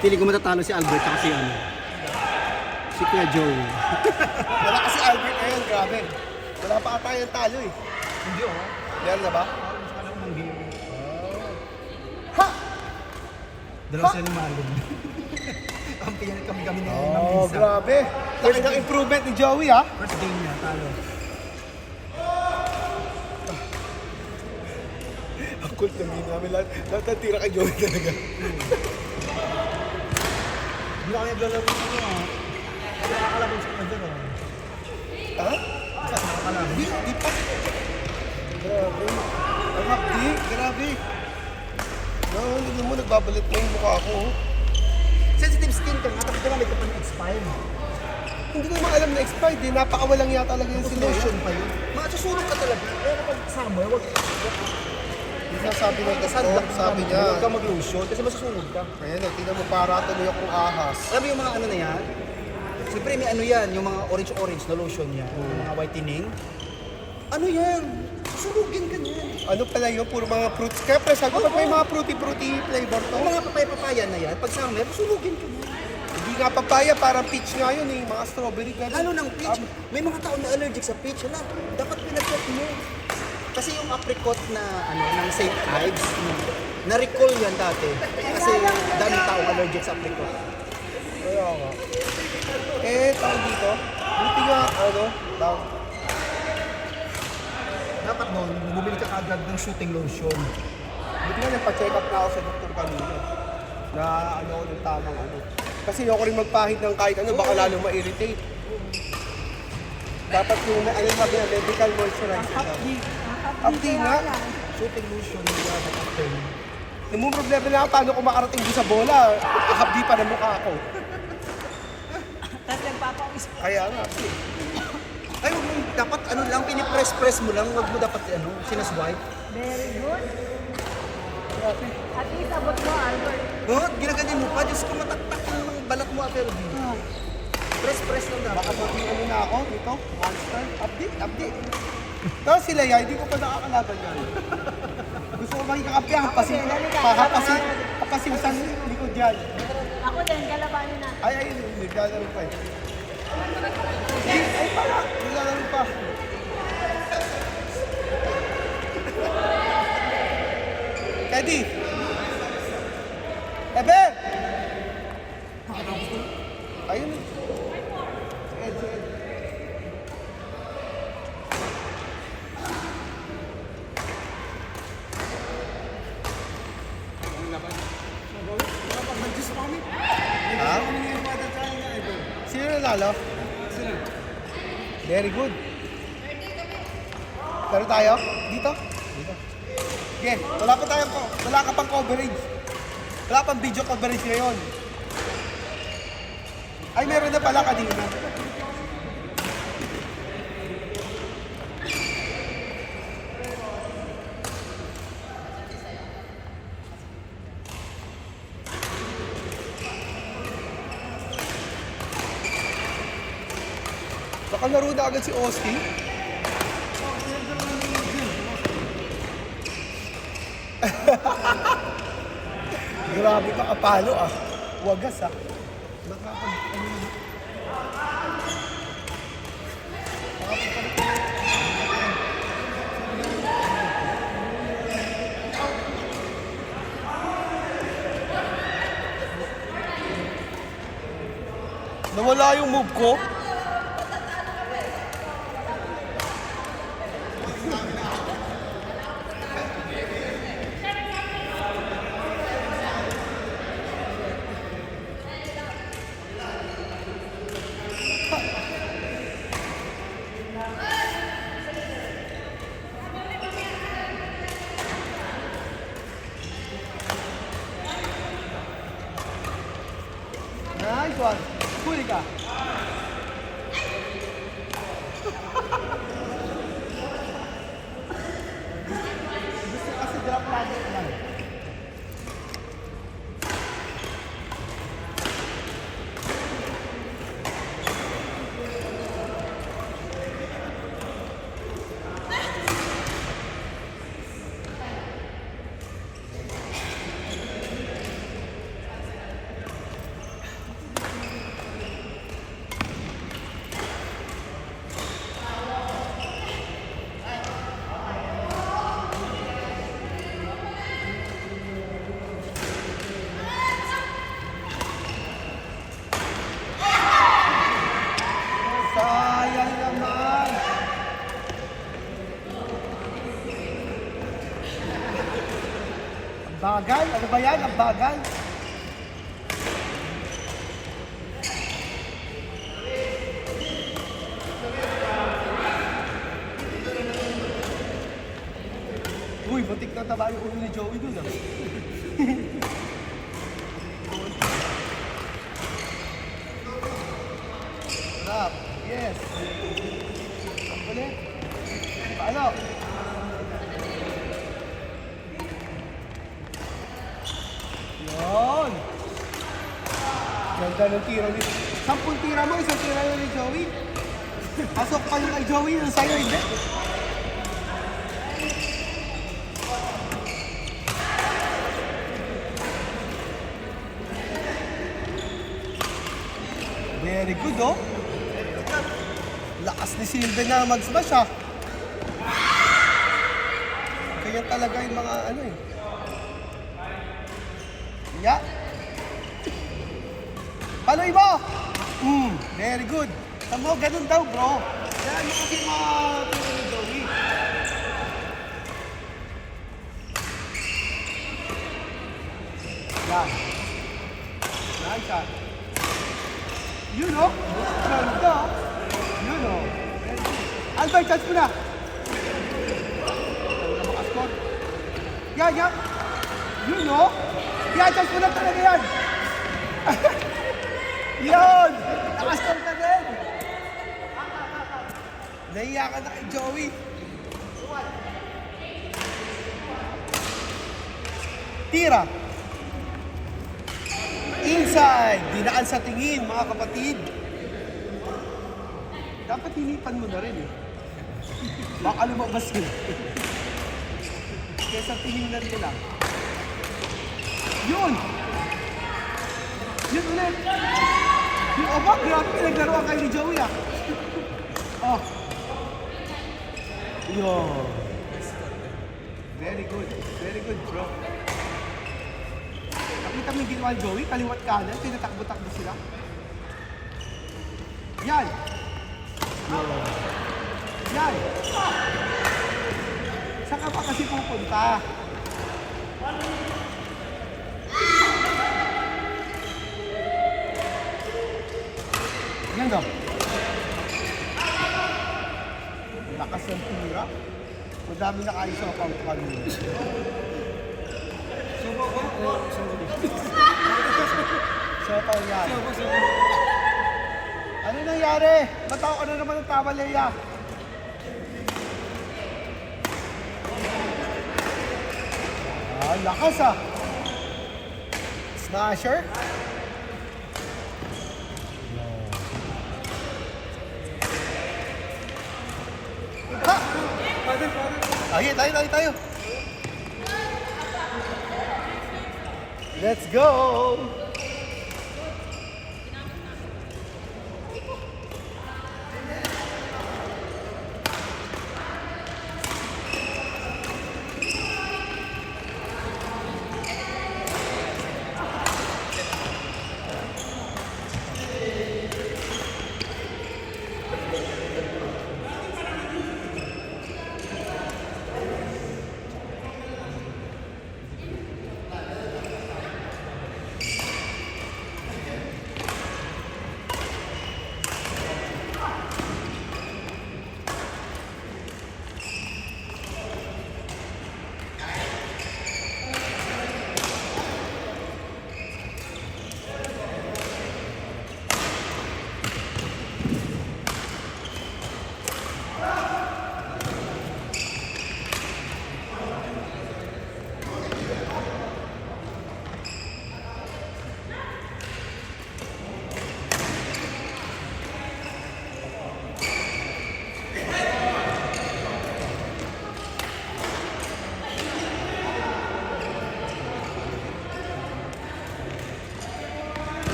Pili ko matatalo si Albert at si ano. Si Kuya Joey. Wala kasi Albert ngayon, grabe. Wala pa ata yung talo eh. Hindi oh. Meron na ba? Alam mo ng game. Ha! Dalawa sila ni Malum. Ang pinag kami na ng Oh, visa. grabe. Laki ng improvement ni Joey ha. First game niya, talo. Ang cool namin namin lahat. Lahat ng tira kay Joey talaga. Hindi na kaya naglalaro ko ah. Nakakalaban sa kanya ah. Ha? Nakakalaban. Di pa. Grabe. Ang hapdi. Grabe. No, hindi mo nagbabalit mo yung mukha ko. Sensitive skin ka nga, tapos gamit ka pa ng expire. Hindi ko naman alam na expired eh. Napakawalang yata talaga yung Tapos sila. lotion pa yun. Masusunog ka talaga. Kaya kapag summer, wag Yung sabi ng doktor, sunblock sabi niya. Huwag ka mag-lotion kasi masusunog ka. Ayan, tingnan mo para tuloy akong ahas. Alam mo yung mga ano na yan? Siyempre may ano yan, yung mga orange-orange na lotion yan. Yung mga whitening. Ano yan? Susunugin ka niyan. Ano pala yun? Puro mga fruits. Kaya pala sabi ko, may mga fruity flavor to. Yung mga papaya-papaya na yan, pag summer, susunugin ka niyan. Hindi nga papaya, parang peach nga yun eh. Mga strawberry ganun. Ano ng peach? May mga tao na allergic sa peach. Hala, dapat pinag-check mo. Kasi yung apricot na ano ng St. Ives, na-recall yan dati. Kasi daming tao allergic sa apricot. Kaya nga. Eh, tawag dito. Buti nga, ano, tawag. Dapat noon, bumili ka agad ng shooting lotion. Buti nga nagpa-check up na ako sa doktor kanina. Na ano ako ng tamang ano. Kasi ayoko rin magpahid ng kahit ano, baka lalo ma-irritate. Dapat yung ano sabi na medical moisturizer daw. Abdi nga. Shooting lotion, dapat after. Yung mong problema na ako, paano ko makarating doon sa bola? Habdi pa ng mukha ko. Tapos nagpapawis. Kaya nga. Ay, wag mo, dapat ano lang, pinipress-press mo lang, wag mo dapat ano, sinaswipe. Very good. At least abot mo, Albert. Oh, ginaganyan mo pa, Diyos ko mataktak ng balat mo, Ate Ruby. Press-press lang dapat. Baka maging ano na ako dito, monster. Abdi. Tapos sila yan, hindi ko pa nakakalaban yan. Gusto ko maging kakampi, kapasiusan likod yan. Ako din, kalabanin na. Ay, naglalaro pa eh. Ay, para, naglalaro pa. Eddie! Ebe! Ayun. Ed. Ha? Sino nanalo? Very good. Laro tayo? Dito? Dito. Okay, wala ka pang coverage. Wala pang video coverage ngayon. Ay, meron na pala kanina. Baka laro na agad si Austin. Grabe ka kapalo ah. Wagas ah. Nawala yung move ko. Nice one. Huli ka. Gusto kasi drop lagi lang. Bagal? Ano ba yan? Ang bagal? Uy, butik na taba yung ulo ni Joey dun ah. Sarap. Yes. Ang kulit. Paano? Yun. Ganda ng tira ni... 10 tira mo, 1 tira yun ni Joey. Pasok pa yung kay Joey, yung sa'yo hindi. Very good, oh. Lakas ni Silve na mag-smash, ah. Kaya talaga yung mga ano eh. Yeah. Paloy mo! Very good. Tamo, ganun daw, bro. Yan mo kasi mga turo ni Joey. Yan. Yan siya. Yun, oh. Ganda. Yun, oh. Albert, chance mo na. Wala makascore. Yan, yan. Yun, oh. Yan, chance mo na talaga yan. Yun. Nakascore ka din. Nahiya ka na kay Joey. Tira. Inside. Dinaan sa tingin, mga kapatid. Dapat hinipan mo na rin eh. Baka lumabas yun. Kaya sa tingin nila. Yun! Yun ulit! Yung aba, grabe pinaglaruan kayo ni Joey ah. Oh. Yun. Very good. Very good, bro. Nakita mo yung ginawa ni Joey, kaliwat kanan, tinatakbo-takbo sila. Yan! Yan! Saan ka pa kasi pupunta? Yan daw. Lakas ng tira. Madami na kayo sa account kanina. Sopa yan. Ano nangyari? Mataw ka na naman ng tama, Leia. Ah, lakas ah. Smasher. Ha! Ay, tayo. Let's go!